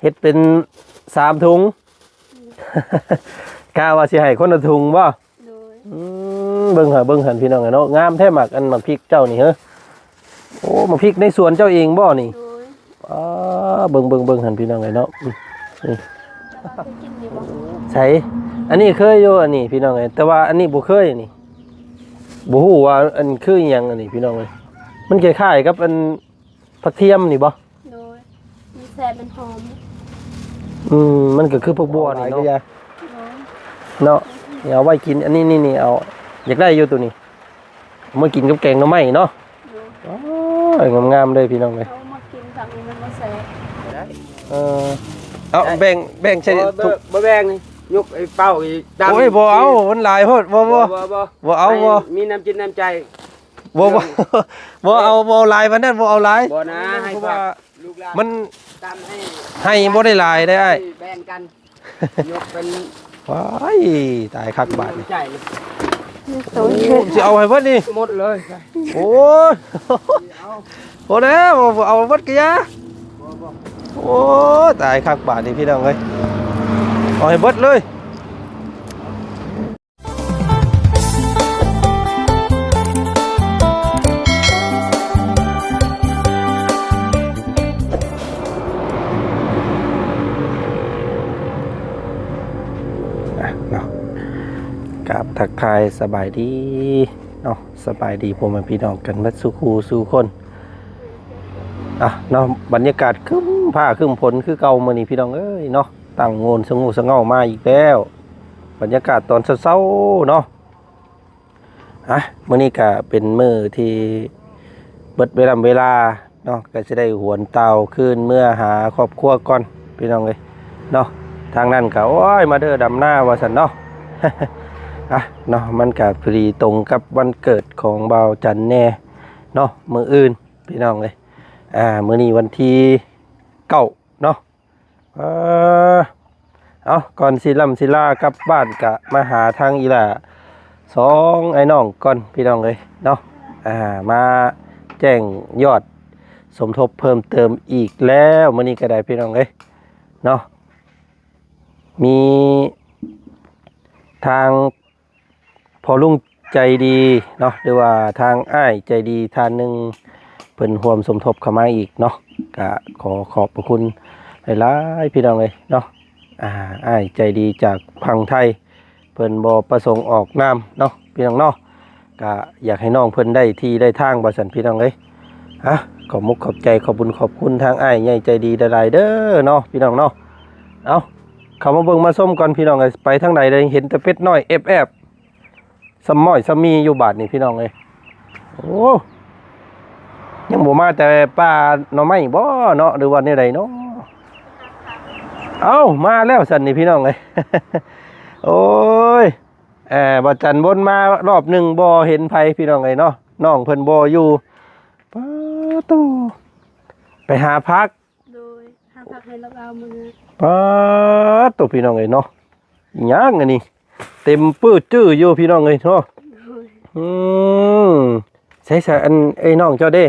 เฮ็ดเป็น3ถุงกะว่าสิให้คนละถุงบ่โดยเบิ่งหั่นพี่น้องเนาะงามแท้หมักอันหมักพริกเจ้านี่เฮ้อโอ้หมักพริกในสวนเจ้าเองบ่นี่โดยเบิ่งหั่นพี่น้องเนาะนี่เคยกินอยู่บ่ใช่อันนี้เคยอยู่อันนี้พี่น้องแต่ว่าอันนี้บ่เคยนี่บ่ฮู้ว่าอันคือหยังอันนี้พี่น้องมันคล้ายๆกับอันผักเทียมนี่บ่โดยมีแซ่บมันหอมมันก็คือพวกบัวนี่เนาะเนาะเอาไว้กินอันนี้นี่เอาอยากได้อยู่ตัวนี้มากินกับแกงหน่อไม้เนาะงามๆเลยพี่น้องเลยเอามากินฝั่งนี้มันบ่แซ่บเอาแบ่งใช่บ่แบ่งนี่ยกไอ้เป้าอีดำโอ้ยบ่เอามันหลายโพดบ่เอาบ่มีน้ำจิตน้ำใจบ่เอาบ่หลายปานนั้นบ่เอาหลายบ่นะให้ว่าลูกหลานมันตามให้บ่ได้หลายได้อ้ายแบ่งกันยกเป็นว้ายตายคักบาดนี่ใจสิเอาให้เบิดนี่หมดเลยโอ้ยบ่แล้วบ่เอาเบิดกะยาโอ้ตายคักบาดนี่พี่น้องเอ้ยเอาให้เบิดเลยกับทักทายสบายดีเนาะสบายดีผมเป็นพี่น้องกันมัดสู่คู่สู่คนเนาะบรรยากาศคึ้มผ้าคึ้มฝนคือเก่ามื้อนี้พี่น้องเอ้ยเนาะตั้งโงนสงบสงบมาอีกแล้วบรรยากาศตอนเช้าๆเนาะมื้อนี้ก็เป็นมื้อที่เบิดเวลาเนาะก็จะได้หวนเตาขึ้นเมื่อหาครอบครัวก่อนพี่น้องเอ้ยเนาะทางนั้นก็โอ้ยมาเด้อดำหน้าว่าซั่นเนาะเนาะมันก็พอดีตรงกับวันเกิดของบ่าวจันแน่เนาะมื้ออื่นพี่น้องเลยมื้อนี้วันที่9เนาะก่อนสิลากลับบ้านกะมาหาทางอีหล่า2ไอ้น้องก่อนพี่น้องเลยเนาะมาแจ้งยอดสมทบเพิ่มเติมอีกแล้วมื้อนี้ก็ได้พี่น้องเลยเนาะมีทางพอลุงใจดีเนาะหรือว่าทางอ้ายใจดีท่านหนึ่งเพิ่นร่วมสมทบเข้ามาอีกเนาะก็ขอบพระคุณหลายๆพี่น้องเลยเนาะอ้ายใจดีจากพังไทยเพิ่นบ่ประสงค์ออกนามเนาะพี่น้องเนาะก็อยากให้น้องเพิ่นได้ที่ได้ทางบ่ซั่นพี่น้องเอ้ยขอบมุกขอบใจขอบบุญขอบคุณทางอ้ายใหญ่ใจดีหลายๆเด้อเนาะพี่น้องเนาะเอาเข้ามาเบิ่งมาส้มก่อนพี่น้องเอ้ยไปทางไหนเลยเห็นแต่เป็ดน้อยแอบสมอยสมีอยู่บาทนี่พี่น้องเลยโอ้ยังบ่มาแต่ป้าหน่อไม้บ่เนาะหรือว่าในใดเนาะมาแล้วสันนี่พี่น้องเลย โอ้ยบ่จันบนมารอบหนึ่งบ่เห็นไผพี่น้องเลยเนาะน้องเพิ่นบ่อยู่ป้าตู้ไปหาพักโดยหาพักให้เราเอามือป้าตู้พี่น้องเลยเนาะยังอันนี้เต็มปื้ดจื้ออยู่พี่น้องเลยเนาะใช่อันไอ้น้องเจ้าเด้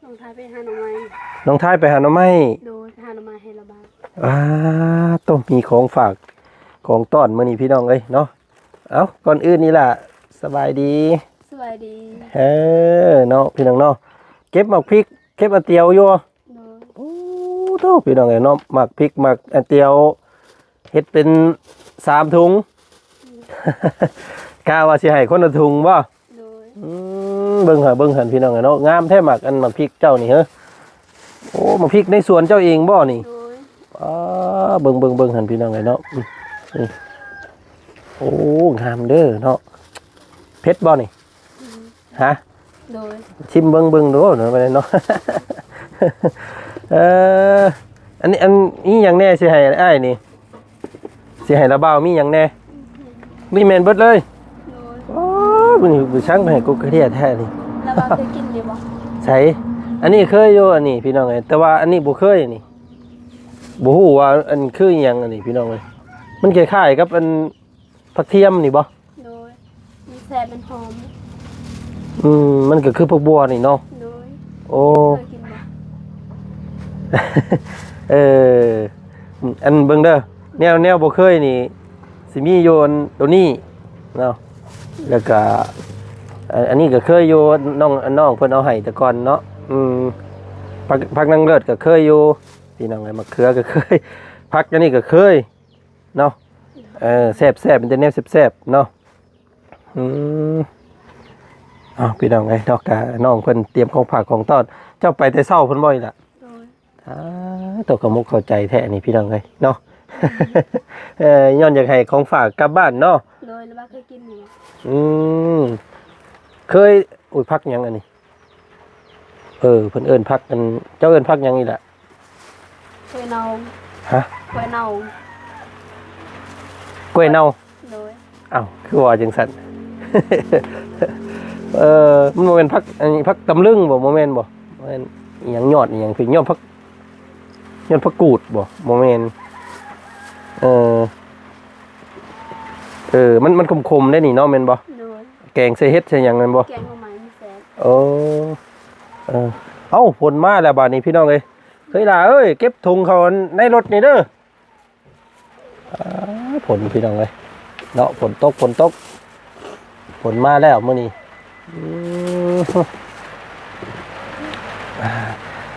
น้องทายไปหาหน่อไม้น้องทายไปหาหน่อไม้โดยหาหน่อไม้ให้เราบ้างต้องมีของฝากของต้อนมื้อนี้พี่น้องเอ้ยเนาะก่อนอื่นนี่ล่ะสบายดีเนาะพี่น้องเนาะเก็บหมักพริกเก็บอันเตียวอยู่โอ้โธ่พี่น้องเอ้ยเนาะหมักพริกหมักอันเตียวเฮ็ดเป็น3ถุงกะว่าสิให้คนละถุงบ่เบิ่งหั่นพี่น้องเนาะงามแท้หมักอันหมักพริกเจ้านี่เฮ้อโอ้หมักพริกในสวนเจ้าเองบ่นี่เบิ่งหั่นพี่น้องเนาะนี่โอ้งามเด้อเนาะเผ็ดบ่นี่โดยชิมเบิ่งดูเนาะไปเนาะอันนี้หยังแน่สิให้อ้ายนี่สิให้ละบ่าวมีหยังแน่มีแม่นเบิดเลยโอ้ยบ่ช่างไปให้กูกระเทียแท้นี่แล้วบ่เคยกินอยู่บ่ใช่อันนี้เคยอยู่อันนี้พี่น้องเอ้ยแต่ว่าอันนี้บ่เคยนี่บ่ฮู้ว่าอันคือหยังอันนี้พี่น้องเอ้ยมันคล้ายๆกับอันผักเทียมนี่บ่โดยมีแซ่บมันหอมมันก็คือพวกบัวนี่เนาะโดยโอ้ เอออันเบิ่งเด้อแนวบ่เคยนี่สิมีโยนตัวนี้เนาะแล้วก็อันนี้ก็เคยอยู่น้องเพิ่นเอาให้แต่ก่อนเนาะผักนางเลิศก็เคยอยู่พี่น้องไอ้มะเขือก็เคยผักอันนี้ก็เคยเนาะแซ่บๆเป็นแต่แนวแซ่บๆเนาะพี่น้องไอ้นอกจากน้องเพิ่นเตรียมของฝากของต้อนเจ้าไปแต่เช้าเพิ่นบ่อยล่ะโดยตัวกระมุกเข้าใจแท้นี่พี่น้องไอ้เนาะย้อนอยากให้ของฝากกลับบ้านเนาะโดยแล้วว่าเคยกินอยู่เคยอุ้ยพักยังอันนี้เพิ่นเอิ้นพักกันเจ้าเอิ้นพักยังนี่แหละกล้วยเน่าฮะกล้วยเน่ากล้วยเน่าโดยอ้าวคือว่าจังซั่นมันบ่แม่นพักอันนี้พักตำลึงบ่แม่นบ่แม่นอีหยังยอดอีหยังคือยอดพักกูดบ่แม่นมันคมๆได้นี่เนาะแม่นบ่แกงใส่เฮ็ดใส่หยังนั่นบ่แกงหน่อไม้มีแซ่บเอ้าฝนมาแล้วบาดนี้พี่น้องเอ้ยเคยล่ะเอ้ยเก็บถุงเขาในรถนี่เด้อฝนพี่น้องเอ้ยเนาะฝนตกฝนมาแล้วมื้อนี้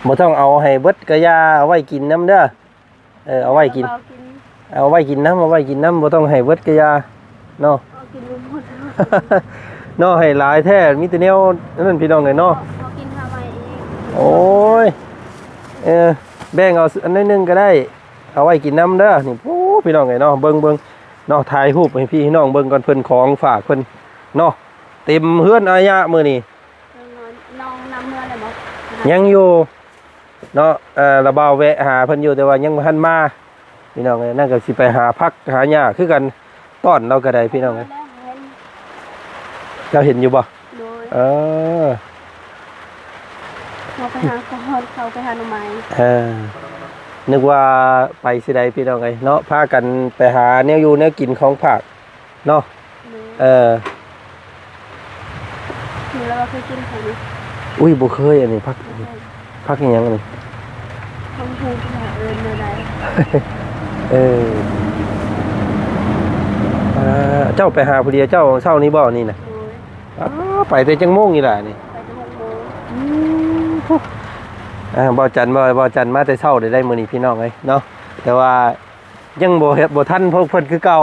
บ่ต้องเอาให้เบิดกะยาเอาไว้กินน้ำเด้อเอาไว้กินเอาไว้กินน้ำบ่ต้องให้เบิดกะยาเนาะเนาะให้หลายแท้มีแต่แนวนั่นพี่น้องเอ้ยเนาะกินหาไว้เองโอ้ยแบ่งเอาอันนึงก็ได้เอาไว้กินน้ำเด้อนี่โอ้พี่น้องเอ้ยเนาะเบิ่งเนาะถ่ายรูปให้พี่น้องเบิ่งก่อนเพิ่นของฝากเพิ่นเนาะเต็มเฮือนอายะมื้อนี้น้องนำเมื่อได้บ่ยังอยู่เนาะระบาวแวะหาเพิ่นอยู่แต่ว่ายังบ่ทันมาพี่น้องเอ้ยนั่นก็สิไปหาพักหาหญ้าคือกันต้อนเราก็ได้พี่น้องเอ้ยเจ้าเห็นอยู่บ่เราไปหาเขาไปหาหน่อไม้นึกว่าไปสิใดพี่น้องเอ้ยเนาะพากันไปหาแนวอยู่แนวกินของผักเนาะนี่เราเคยกินเขานี่อุ้ยบ่เคยอันนี้พักอีหยังอันนี้ของฮู้ที่เอิ้นได้เจ้าไปหาผู้เดียวเจ้าเช้านี้บ่นี่น่ะไปแต่จังโมงนี่ล่ะนี่ไปแต่6 โมงบ่จันมาแต่เช้าได้มื้อนี้พี่น้องเอ้ยเนาะแต่ว่ายังบ่ทันพวกเพิ่นคือเก่า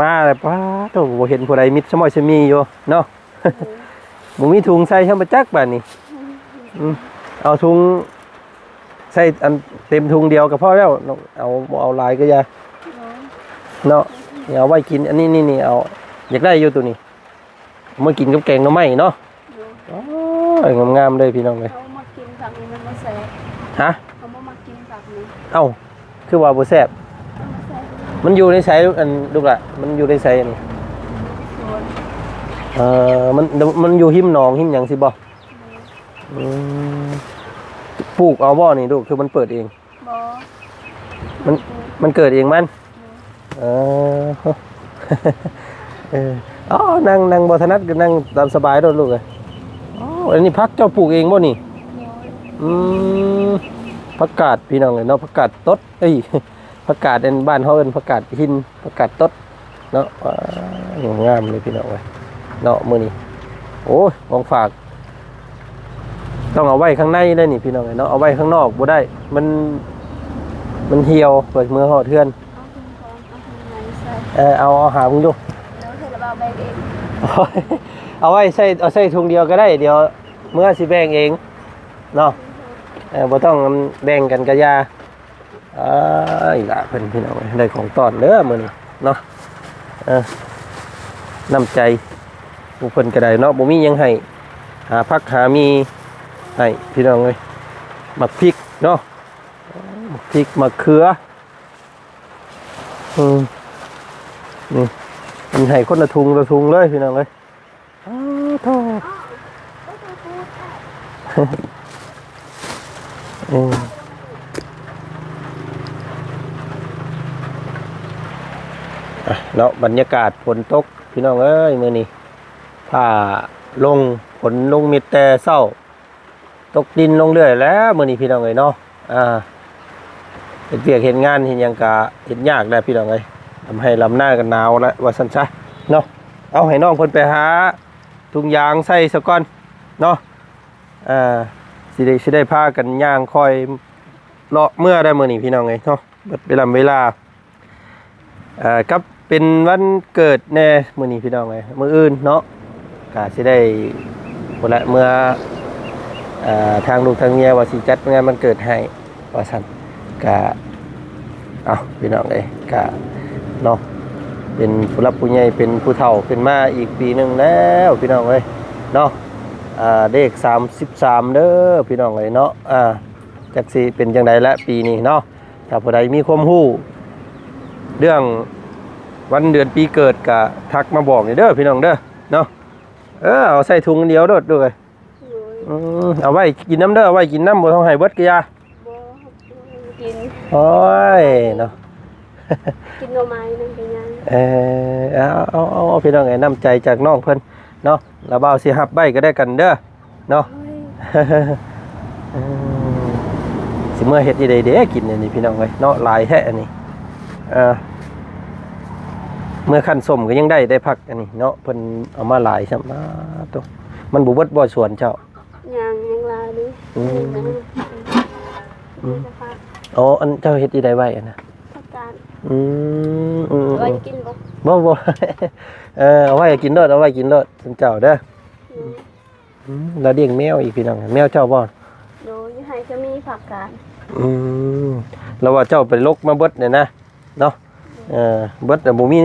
มาแล้วป้าโตบ่เห็นผู้ใดมิดสมอยสมีอยู่เนาะบ่มีถุงใส่ช่างบ่จักบัดนี้เอาถุงใส่อันเต็มถุงเดียวก็พอแล้วเอาหลายก็อย่าเนาะเอาไว้กินอันนี้นี่เอาอยากได้อยู่ตัวนี้มากินกับแกงหน่อไม้เนาะงามๆเลยพี่น้องเลยเขามากินผักนี้มันบ่แซ่บฮะเขามากินผักนี้เอ้าคือว่าบ่แซ่บมันอยู่ในไสอันลูกล่ะมันอยู่ในไสอันนี้มันอยู่หิมหนองหิมหยังสิบ่ปลูกเอาบ่นี่ลูกคือมันเปิดเองบ่มันเกิดเองมันนั่งบ่ถนัดก็นั่งตามสบายโดดลูกเอ้ยอันนี้ผักเจ้าปลูกเองบ่นี่ผักกาดพี่น้องเอ้ยเนาะผักกาดตดผักกาดในบ้านเฮาเอิ้นผักกาดหินผักกาดตดเนาะงามเลยพี่น้องเอ้ยเนาะมื้อนี้โอ้ยของฝากต้องเอาไว้ข้างในได้นี่พี่น้องเอ้ยเนาะเอาไว้ข้างนอกบ่ได้มันเหี่ยวเปิดมือห่อเทือนเอาหามึงดูเอาไว้ใส่ถุงเดียวก็ได้เดี๋ยวเมื่อสิแบ่งเองเนาะบ่ต้องแบ่งกันกะยาอีกละเพิ่นพี่น้องได้ของต้อนเด้อมื้อนี้เนาะน้ำใจผู้เพิ่นก็ได้เนาะบ่มีหยังให้หาผักหามีให้พี่น้องเอ้ยมักพริกเนาะมักพริกมะเขือนี่มันให้คนละทุงเลยพี่น้องเอ้ยโธ่เนาะบรรยากาศฝนตกพี่น้องเอ้ยมื้อนี้ถ้าลงฝนลงมีแต่เช้าตกดินลงเรื่อยแล้วมื้อนี้พี่น้องเอ้ยเนาะ ฮ็ดเวียกเฮ็ดงานเฮ็ดหยังก็เฮ็ดยากแล้วพี่น้องเอ้ยทำให้ลำหน้ากันหนาวแล้วว่าซั่นซะเนาะเอาให้น้องเพิ่นไปหาถุงยางใส่ซะก่อนเนาะสิได้พากันย่างคอยเลาะเมื่อได้มื้อนี้พี่น้องเอ้ยเนาะเบิดเวลากับเป็นวันเกิดแน่มื้อนี้พี่น้องเอ้ยมื้ออื่นเนาะก็สิได้พุ่นละเมื่อทางลูกทางเมียว่าสิจัดงานวันเกิดให้ว่าซั่นก็เอาพี่น้องเอ้ยก็เนาะเป็นผู้รับผู้ใหญ่เป็นผู้เฒ่าขึ้นมาอีกปีหนึงแล้วพี่น้องเอ้ยเนาะเลข33เด้อพี่น้องเอ้ยเนาะจักสิเป็นจังได๋ละปีนี้เนาะถ้าผู้ใดมีความรู้เรื่องวันเดือนปีเกิดก็ทักมาบอกนี่เด้อพี่น้องเด้อเนาะเอาใส่ถุงเดียวโดดด้วยเอาไว้กินน้ำเด้อเอาไว้กินน้ำบ่ต้องให้เบิดกะยาบ่กิน โอ้ยเนาะ กินหน่อไม้นั่นเป็นยัง เอาพี่น้องไงน้ำใจจากน้องเพิ่นเนาะแล้วเบาสิฮับใบก็ได้กันเด้อเนาะ สิเมื่อเฮ็ดอีใดเด้กินอันนี้พี่น้องเอ้ยเนาะหลายแท้อันนี้เมื่อขั้นส้มก็ยังได้พักอันนี้เนาะเพิ่นเอามาหลายซะมาตัวมันบ่เบิดบ่สวนเจ้ายังลายดิอ๋ออันเจ้าเฮ็ดอีใดไว้อันน่ะผักกาดไว้กินบ่ เอาไว้กินเด้อเอาไว้กินเด้อเจ้าเด้อแล้วเลี้ยงแมวอีกพี่น้องแมวเจ้าบ่โดยให้จะมีผักกาดแล้วว่าเจ้าไปลกมาเบิดเนี่ยนะเนาะเบิดแต่บ่มี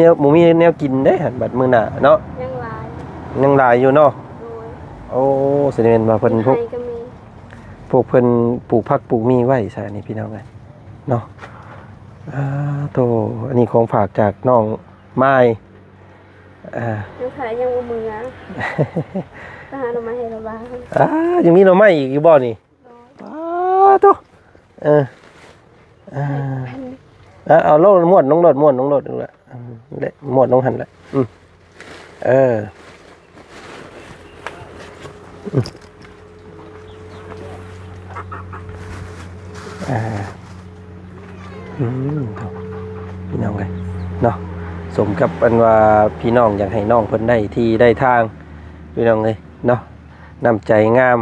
แนวกินเด้บัดมื้อหน้าเนาะยังหลายอยู่เนาะโอ้แสดงว่าเพิ่นพวกเพิ่นปลูกผักปลูกมีไว้ซะนี่พี่น้องเอ้ยเนาะโตอันนี้ของฝากจากน้องไม้ยังขายยังบ่มือไปหาหน่อไม้ให้เราบ้างยังมีหน่อไม้อีกอยู่บ่นี่โตเอาโลดม้วนลงรถม้วนลงรถนั่นแหละม้วนลงหันแหละพี่น้องเลยเนาะสมกับอันว่าพี่น้องอยากให้น้องเพิ่นได้ที่ได้ทางพี่น้องเลยเนาะน้ำใจงาม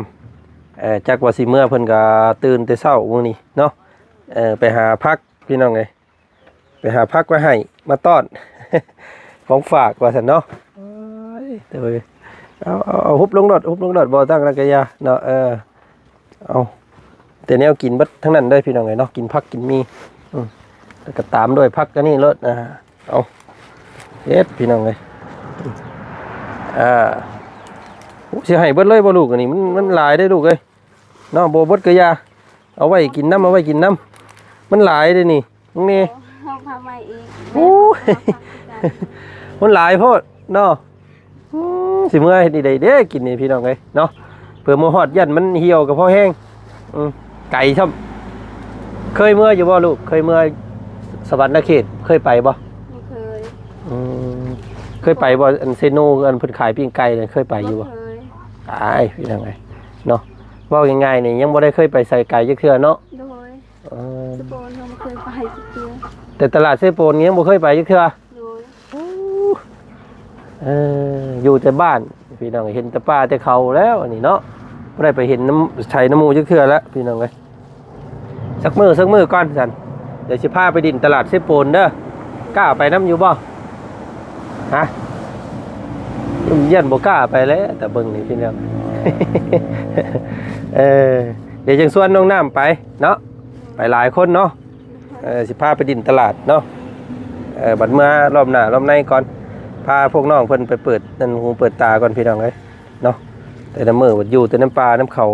จักว่าสิเมื่อเพิ่นก็ตื่นแต่เช้ามื้อนี้เนาะไปหาพักพี่น้องเลยไปหาพักไว้ให้มาต้อน ของฝากว่าซั่นเนาะเอาฮุบลงรถบ่ตั้งระกะยาเนาะเอาแต่แนวกินเบิดทั้งนั้นเด้อพี่น้องเอ้ยเนาะกินผักกินมีแล้วก็ตามด้วยผักก็นี่รถเอาเฮ็ดพี่น้องเอ้ยสิให้เบิดเลยบ่ลูกอันนี้มันหลายได้ลูกเอ้ยเนาะบ่เบิดก็อย่าเอาไว้กินน้ำมันหลายเด้นี่ตรงนี้เอาพามาอีกโอ้ยมันหลายโพดเนาะสิเมื่อเฮ็ดได้เด้กินนี่พี่น้องเอ้ยเนาะเพื่อมื้อฮอดยันมันเหี่ยวกับพอแห้งไก่ช่ำเคยเมื่ออยู่บ่ลูกเคยเมื่อสวรรค์เขตเคยไปบ่ไม่เคยไปบ่อันเซโนอันเพิ่นขายปิ้งไก่เนี่ยเคยไปอยู่บ่ตายพี่น้องเอ้ยเนาะเว้าง่ายๆนี่ยังบ่ได้เคยไปใส่ไก่จักเทื่อเนาะโดยสปอนเราไม่เคยไปจักเทื่อแต่ตลาดเซโปนยังบ่เคยไปจักเทื่ออยู่แต่บ้านพี่น้องเห็นแต่ป่าแต่เขาแล้วอันนี้เนาะบ่ได้ไปเห็นน้ำชัยน้ำมูจักเทื่อแล้วพี่น้องเอ้ยสักมื้อก่อนซั่นเดี๋ยวสิพาไปดินตลาดเซโปนเด้อกล้าไปน้ำอยู่บ่ฮะยันบ่กล้าไปแล้วแต่เบิ่งนี่พี่น้องเดี๋ยวจังส่วนน้องน้ำไปเนาะไปหลายคนเนาะสิพาไปดินตลาดเนาะบัดเมื่อรอบหน้ารอบในก่อนพาพวกน้องเพิ่นไปเปิดนั่นหูเปิดตาก่อนพี่น้องเอ้ยเนาะแต่น้ำมืออยู่แต่น้ำปลาน้ำเขา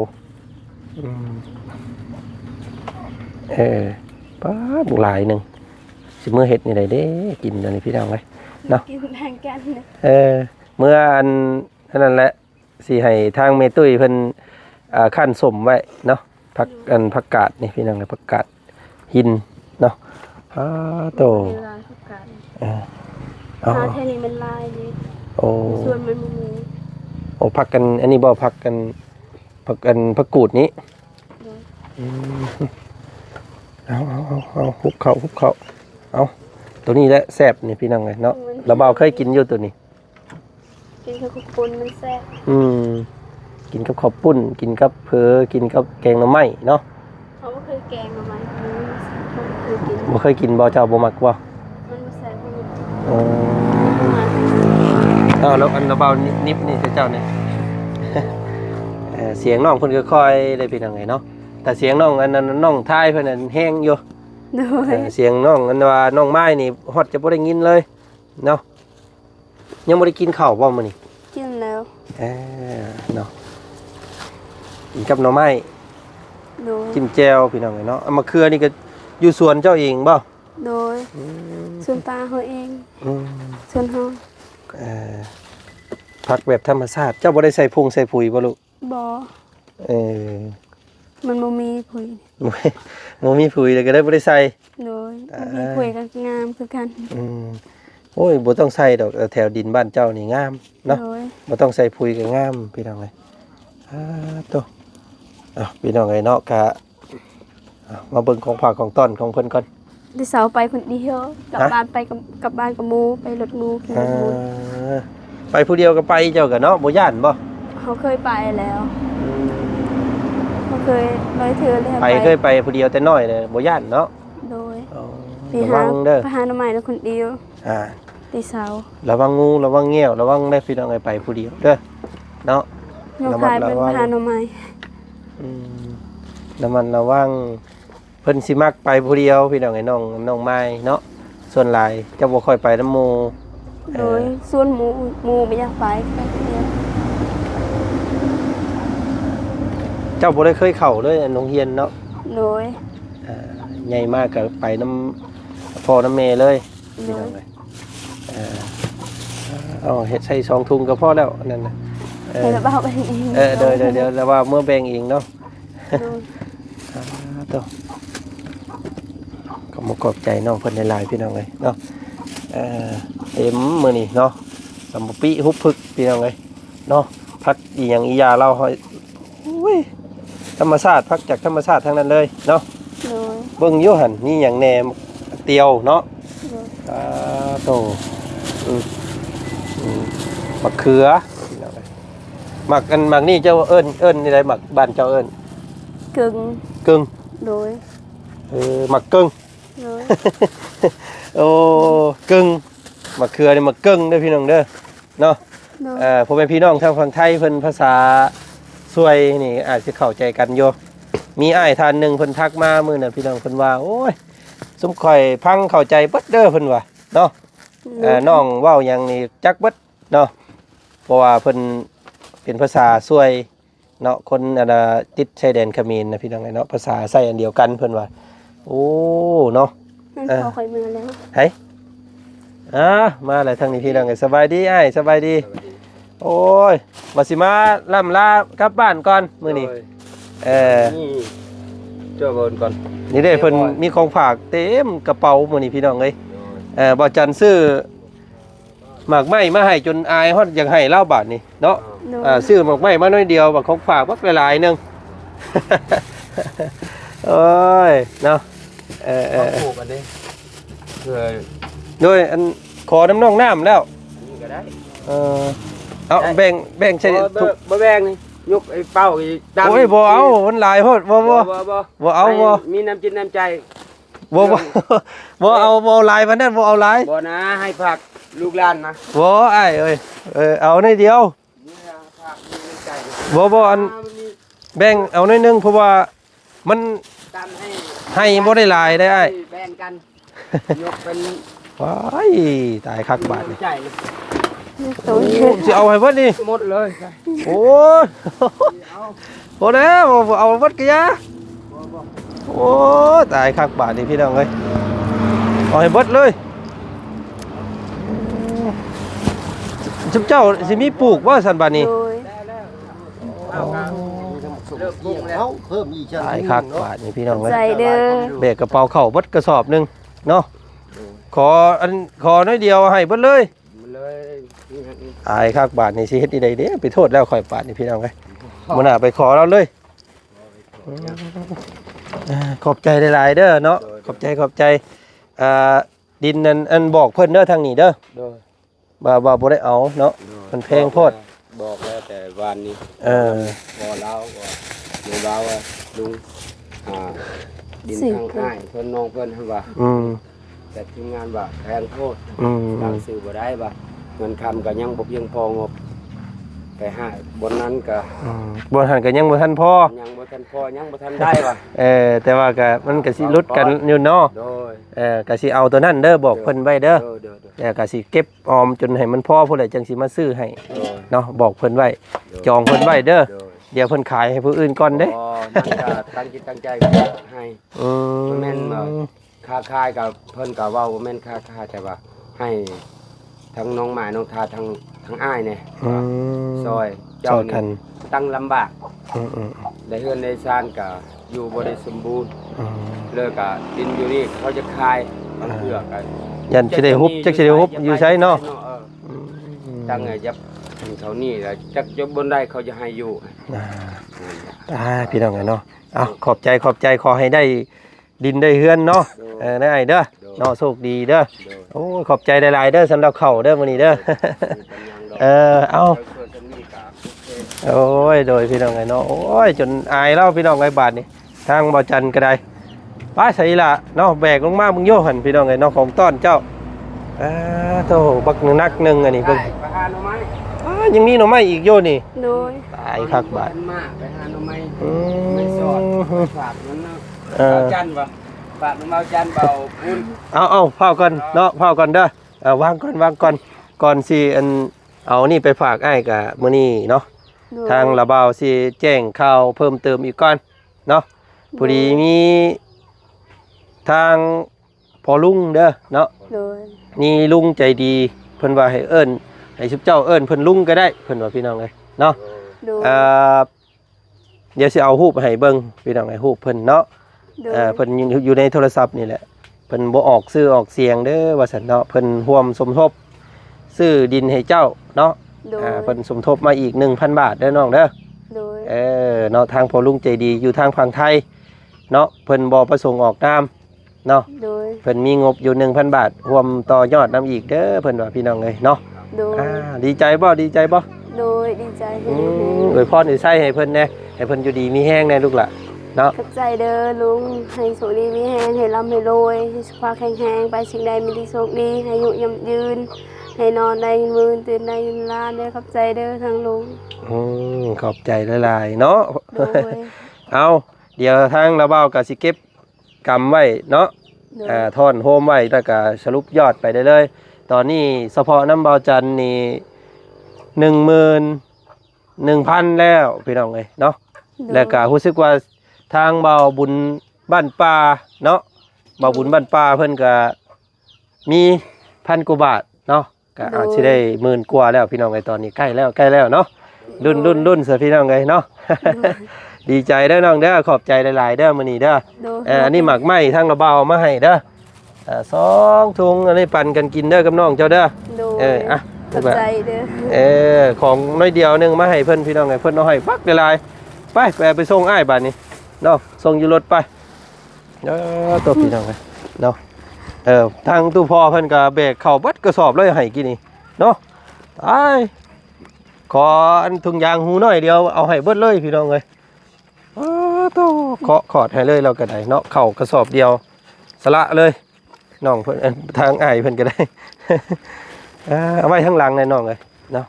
ป้าบุหลายหนึ่งสิเมื่อเห็ดนี่ได้เด้กินอันนี้พี่น้องเอ้ยเนาะกินแบ่งกันเมื่ออันนั้นแหละสิให้ทางเมตุ้ยเพิ่นขั้นสมไว้เนาะผักกาดนี่พี่น้องเลยผักกาดหินเนาะโตแค่นี้มันลายดิส่วนมันมีผักกันอันนี้บ่ผักกันผักกูดนี้ เอาหุบเขาเอาตัวนี้แหละแซ่บนี่พี่น้องเลยเนาะเราเบาเคยกินอยู่ตัวนี้ กินกับข้าวปุ้นมันแซ่บ กินกับข้าวปุ้นกินกับกินกับแกงหน่อไม้เนาะ เขาก็เคยแกงมาไหมเขาเคยกิน บ่เคยกินบ่เจ้าบ่มักบ่ มันแซ่บมัน แล้วอันเราเบานิบนี่เจ้าเนี่ย เสียงน้องเพิ่นก็ค่อยได้พี่น้องไงเนาะแต่เสียงน้องอันนั้นน้องท้ายเพิ่นนั่นแห้งอยู่ โดย เสียงน้องอันว่าน้องไม้นี่ฮอดจะบ่ได้ยินเลยเนาะยังบ่ได้กินข้าวบ่มื้อนี้ กินแล้ว เนาะกินกับหน่อไม้ โดย จิ้มแจ่วพี่น้องไงเนาะเอามะเขือนี่ก็อยู่สวนเจ้าเองบ่ โดยส่วนตาเขาเอง อืม ส่วนเขา ผักแบบธรรมชาติเจ้าบ่ได้ใส่พุงใส่ปุ๋ยบ่ลูก บอ เออ มันบ่มีผุย บ่มีปุ๋ยเลยก็ได้บ่ได้ใส่ โดยบ่มีผุยก็งามคือกัน โอ้ยบ่ต้องใส่ดอกแถวดินบ้านเจ้านี่งามเนาะ โดย บ่ต้องใส่ปุ๋ยก็งามพี่น้องเอ้ยโตพี่น้องเอ้ยเนาะก็มาเบิ่งของฝากของต้นของเพิ่นก่อน ที่เสาไปคนเดียวกลับบ้านไปกับบ้านกับหมูไปรถหมูขี่รถหมู ไปผู้เดียวก็ไปเจ้าก็เนาะบ่ย่านบ่ เขาเคยไปแล้วเขาเคยร้อยเทือเลย ไปเคยไปผู้เดียวแต่น้อยเลยบ่ย่านเนาะ โดย ระวังเด้อ ไปหาหน่อไม้แล้วคนเดียวที่เสา ระวังงูระวังเงี้ยวระวังได้พี่น้องไปผู้เดียวเด้อเนาะ น้องพายเป็นพาหน่อไม้ น้ำมันระวังเพิ่นสิมักไปผู้เดียวพี่น้องไอ้น้องไม้เนาะส่วนหลายจะบ่ค่อยไปน้ำหมู่ โดยส่วนหมูไม่อยากไปคนเดียว เจ้าบ่ได้เคยเข้าเลยโรงเรียนเนาะ โดย ใหญ่มากก็ไปน้ำพ่อน้ำแม่เลยพี่น้องเลยเอาเฮ็ดใส่2ถุงก็พอแล้วนั่นน่ะ ให้ระเบ้าไปเอง เดี๋ยวแล้วว่าเมื่อแบ่งเองเนาะ ตัวก็มาขอบใจน้องเพิ่นในลายพี่น้องเลยเนาะเต็มมือนี่เนาะสมปีฮุบพึกพี่น้องเลยเนาะพักอีหยังอียาเราหอยธรรมชาติพักจากธรรมชาติทั้งนั้นเลยเนาะเบิ่งอยู่หั่นนี่หยังแหนมเตียวเนาะโตมะเขือพี่น้องเลยหมักนี่เจ้าเอิ้นนี่ได้หมักบ้านเจ้าเอิ้นกึ่งโดยหมักกึ่ง โดย โอ้กึ่งมะเขือนี่มะกึ่งเด้อพี่น้องเด้อเนาะพ่อแม่พี่น้องทางฝั่งไทยเพิ่นภาษาสวยนี่อาจจะเข้าใจกันอยู่มีอ้ายท่านหนึงเพิ่นทักมามื้อนั้นพี่น้องเพิ่นว่าโอ้ยสมข่อยพังเข้าใจเบิดเด้อเพิ่นว่าเนาะน้องเว้าหยังนี่จักเบิดเนาะเพราะว่าเพิ่นเป็นภาษาสวยเนาะคนติดชายแดนเขมรนะพี่น้องเนาะภาษาใส่อันเดียวกันเพิ่นว่าโอ้เนาะ นั่นพอค่อยมือแล้ว เฮ้ยมาเลยทางนี้พี่น้องสบายดีอ้ายสบายดีโอ้ยมาสิมาล่ำลากลับบ้านก่อนมื้อนี้นี่เจ้าเบิ่นก่อน นี่เด้เพิ่นมีของฝากเต็มกระเป๋ามื้อนี้พี่น้องเอ้ยบ่จันซื้อหมากไม้มาให้จนอายฮอดอยากให้เล่าบาทนี่เนาะซื้อหมากไม้มาน้อยเดียวบักของฝากบักหลายๆนึง โอ้ยเนาะปลูกอันนี้เพื่อโดยอันขอน้ำน่องน้ำแล้วนี่ก็ได้เอาแบ่งใช่ทุกบ่แบ่งนี่ยกไอ้เป้าอีดำโอ้ยบ่เอามันหลายโพดบ่เอาบ่มีน้ำจิตน้ำใจบ่เอาบ่หลายวันนั้นบ่เอาหลายบ่นะให้ผักลูกหลานนะบ่อ้ายเอ้ยเอาในเดียวบ่อันแบ่งเอาในนึงเพราะว่ามันให้บ่ได้หลายได้อ้ายแบ่งกันยกเป็นว้ายตายคักบาดนี่สิเอาให้เบิดนี่หมดเลยโอ้ยบ่แล้วเอาเบิดกะยาโอ้ตายคักบาดนี่พี่น้องเอ้ยเอาให้เบิดเลยจุ๊บเจ้าสิมีปลูกว่าสันบาดนี้เพิ่มอีกจัง ตายคักบาดนี่พี่น้องเอ้ยใจเด้อเบกกระเป๋าเข้าเบิดกระสอบนึงเนาะขอน้อยเดียวให้เบิดเลยตายคักบาดนี่สิเฮ็ดได้เด้ไปโทษแล้วข่อยบาดนี่พี่น้องเอ้ยมื้อหน้าไปขอเราเลย ขอบใจหลายๆเด้อเนาะขอบใจอ่าดินนั้นอันบอกเพิ่นเด้อทางนี้เด้อ โดย บ่บ่ได้เอาเนาะมันแพงโพด บอกแล้วแต่วันนี้ บ่เล่าว่าบ่เล่าว่าลุงดินทางง่ายเพิ่นน้องเพิ่นว่า แต่ทีมงานว่าแพงโทษทางสื่อบ่ได้ว่าเงินคำก็ยังบ่เพียงพองบไปหาบนนั้นก็ บ่ทันก็ยังบ่ทันพอ ยังบ่ทันพอยังบ่ทันได้ว่ะ แต่ว่าก็มันก็สิลดกันอยู่เนาะ โดย ก็สิเอาตัวนั้นเด้อบอกเพิ่นไว้เด้อ โดย แต่ก็สิเก็บออมจนให้มันพอพุ่นแหละจังสิมาซื้อให้ โดย เนาะบอกเพิ่นไว้จองเพิ่นไว้เด้อ โดย เดี๋ยวเพิ่นขายให้ผู้อื่นก่อนเด้ นั่นก็ตั้งจิตตั้งใจให้ แม่นบ่ ค่าค่ายกับเพิ่นก็เว้าว่าแม่นค่าแต่ว่าให้ทั้งน้องหมายน้องทาทั้งอ้ายเนี่ยซอยเจ้านี่ตั้งลำบากได้เฮือนได้ชานก็อยู่บ่ได้สมบูรณ์เลิกก็ดินอยู่นี่เขาจะคายบางเทื่อก็ ยันสิได้ฮุบจักสิได้ฮุบอยู่ไสเนาะ ตั้งไงยับเขานี่แล้วจักจบบนได้เขาจะให้อยู่ พี่น้องเนาะขอบใจขอให้ได้ดินได้เฮือนเนาะได้เด้อเนาะโชคดีเด้อโอ้ขอบใจหลายๆเด้อสำหรับข้าวเด้อมื้อนี้เด้อเอาโอ้ยโดยพี่น้องเนาะโอ้ยจนอายแล้วพี่น้องไอ้บาทนี่ทางบ่จันก็ได้ป้าใส่ละเนาะแบกลงมามึงโยหันพี่น้องเนาะของต้อนเจ้าโธ่บักนักนึงอันนี้เบิ่ง ไปหาหน่อไม้ ยังมีหน่อไม้อีกโยนี่ โดย ตายคักบาท ไปหาหน่อไม้ไม่สอดฝากนั้นเนาะจันบ่ฝากน้ำเอาจันเบาพุ่น เอาเผาก่อนเนาะเผาก่อนเด้อวางก่อนสิอันเอานี่ไปฝากอ้ายกะมื้อนี้เนาะทางระเบาสิแจ้งข่าวเพิ่มเติมอีกก่อนเนาะพอดีมีทางพอลุงเด้อเนาะ โดย นี่ลุงใจดีเพิ่นว่าให้เอิ้นให้ชุบเจ้าเอิ้นเพิ่นลุงก็ได้เพิ่นว่าพี่น้องเอ้ยเนาะ โดย เดี๋ยวสิเอารูปให้เบิ่งพี่น้องให้รูปเพิ่นเนาะ โดย เพิ่นอยู่ในโทรศัพท์นี่แหละเพิ่นบ่ออกชื่อออกเสียงเด้อว่าซั่นเนาะเพิ่นร่วมสมทบซื้อดินให้เจ้าเนาะ โดย เพิ่นสมทบมาอีก 1,000 บาทเด้อน้องเด้อ โดย เนาะทางพ่อลุงใจดีอยู่ทางฝั่งไทยเนาะเพิ่นบ่ประสงค์ออกนามเนาะ โดย เพิ่นมีงบอยู่ 1,000 บาทรวมต่อยอดนำอีกเด้อเพิ่นว่าพี่น้องเอ้ยเนาะ โดย ดีใจบ่ โดยดีใจแฮง อวยพรให้ใส่ให้เพิ่นแน่ให้เพิ่นอยู่ดีมีแห้งแน่ลูกหล่ะเนาะ ขอบใจเด้อลุงให้สุขดีมีแฮงให้ร่ำให้รวยให้สุขภาพแข็งแรงไปสิ่งใดมีที่โชคดีให้อายุยืนให้นอนได้มื้อตื่นได้ยืนลานเด้อขอบใจเด้อทางลุง ขอบใจหลายๆเนาะ โดย เอาเดี๋ยวทางระเบ้าก็สิเก็บกำไว้เนาะ โดย ท่อนโฮมไว้แล้วก็สรุปยอดไปได้เลย ตอนนี้เฉพาะน้ำเบาจันนี่11,000แล้วพี่น้องเอ้ยเนาะแล้วก็รู้สึกว่าทางเบาบุญบ้านป่าเนาะเบาบุญบ้านป่าเพิ่นก็มี1,000 กว่าบาทเนาะก็อาจสิได้10,000 กว่าแล้วพี่น้องเอ้ยตอนนี้ใกล้แล้วเนาะรุ่นซะพี่น้องเอ้ยเนาะ ดีใจเด้อน้องเด้อขอบใจหลายๆเด้อมื้อนี้เด้อ โดย อันนี้หมักไหม้ทางระเบามาให้เด้อ2 ถุงอันนี้ปั่นกันกินเด้อกับน้องเจ้าเด้อ โดย อ่ะ ขอบใจเด้อ ของน้อยเดียวนึงมาให้เพิ่นพี่น้องไงเพิ่นเอาให้ปักหลายๆไปส่งอ้ายบัดนี้เนาะส่งอยู่รถไปตัวพี่น้องไงเนาะทางตู้พ่อเพิ่นก็แบกเข้าบัดกระสอบเลยให้กินนี่เนาะขออันถุงยางหูน้อยเดียวเอาให้เบิดเลยพี่น้องเอ้ยโตขอดให้เลยเราก็ได้เนาะเข้ากระสอบเดียวสละเลยน้องเพิ่นทางอ้ายเพิ่นก็ได้ เอาไว้ข้างหลังในน้องเลยเนาะ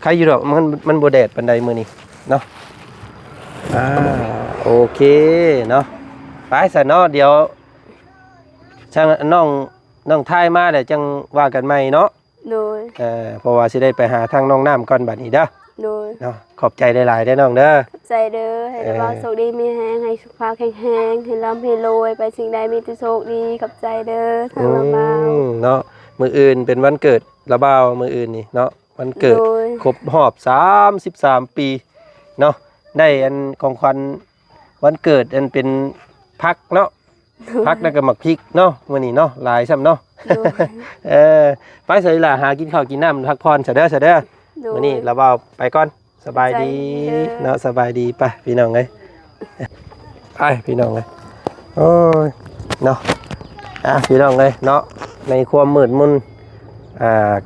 ใครอยู่หรอกมันบ่แดดปานใดมื้อนี้เนาะโอเคเนาะไปซะเนาะเดี๋ยวช่างน้องทายมาเดี๋ยวจังว่ากันใหม่เนาะ โดย เพราะว่าสิได้ไปหาทางน้องน้ำก่อนบัดนี้เด้อ โดย เนาะขอบใจหลายๆเด้อน้องเด้อ ขอบใจเด้อให้ระวังโชคดีมีแฮงให้สุขภาพแข็งแรงให้ร่ำให้รวยไปสิ่งใดมีแต่โชคดีขอบใจเด้อทางระบาว เนาะมื้ออื่นเป็นวันเกิดระบ่าวมื้ออื่นนี่เนาะวันเกิด โดย ครบรอบ33 ปีเนาะได้อันของขวัญวันเกิดอันเป็นพักเนาะพักแล้วก็หมักพริกเนาะมื้อนี้เนาะหลายซ้ำเนาะ โดย ไปใส่ล่ะหากินข้าวกินน้ำพักผ่อนซะเด้อ โดย มื้อนี้เราเว้าไปก่อนสบายดี ใจเด้อ เนาะสบายดีไปพี่น้องเอ้ย ไปพี่น้องเลยโอ้ยเนาะพี่น้องเลยเนาะในความมืดมน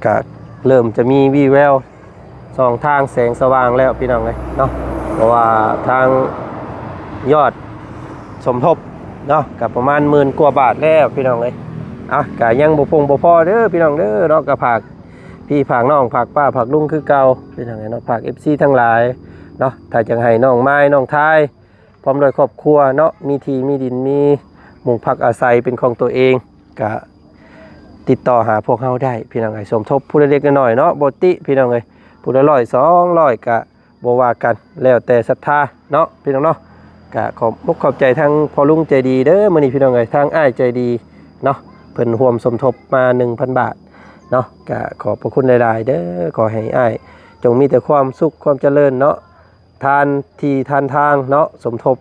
ก็เริ่มจะมีวี่แววสองทางแสงสว่างแล้วพี่น้องเลยเนาะเพราะว่าทางยอดสมทบเนาะกับประมาณ10,000 กว่าบาทแล้วพี่น้องเลยก็ยังบ่พอเด้อพี่น้องเด้อเนาะก็ฝากพี่ฝากน้องฝากป้าฝากลุงคือเก่าพี่น้องเนาะฝาก FC ทั้งหลายเนาะถ้าจังให้น้องไม้น้องทายพร้อมด้วยครอบครัวเนาะมีที่มีดินมีหมู่พักอาศัยเป็นของตัวเองก็ติดต่อหาพวกเฮาได้พี่น้องสมทบผู้เล็กๆน้อยๆเนาะบ่ติพี่น้องผู้ละ100 200ก็บ่ว่ากันแล้วแต่ศรัทธาเนาะพี่น้องเนาะก็ขอบใจทางพ่อลุงใจดีเด้อมื้อนี้พี่น้องทางอ้ายใจดีเนาะเพิ่นร่วมสมทบมา 1,000 บาทเนาะก็ขอบพระคุณหลายๆเด้อขอให้อ้ายจงมีแต่ความสุขความเจริญเนาะทานที่ทานทางเนาะสมทบ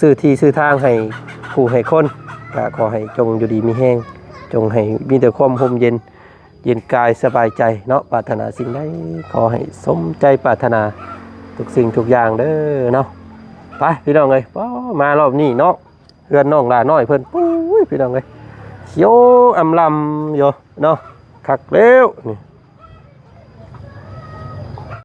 ซื้อที่ซื้อทางให้ผู้ให้คนก็ขอให้จงอยู่ดีมีแห้งจงให้มีแต่ความร่มเย็นกายสบายใจเนาะปรารถนาสิ่งใดขอให้สมใจปรารถนาทุกสิ่งทุกอย่างเด้อเนาะไปพี่น้องเลยมารอบนี้เนาะเพื่อนน้องลาน้อยเพิ่นปุ้ยพี่น้องเลยเขียวอำลำอยู่เนาะคักเร็วนี่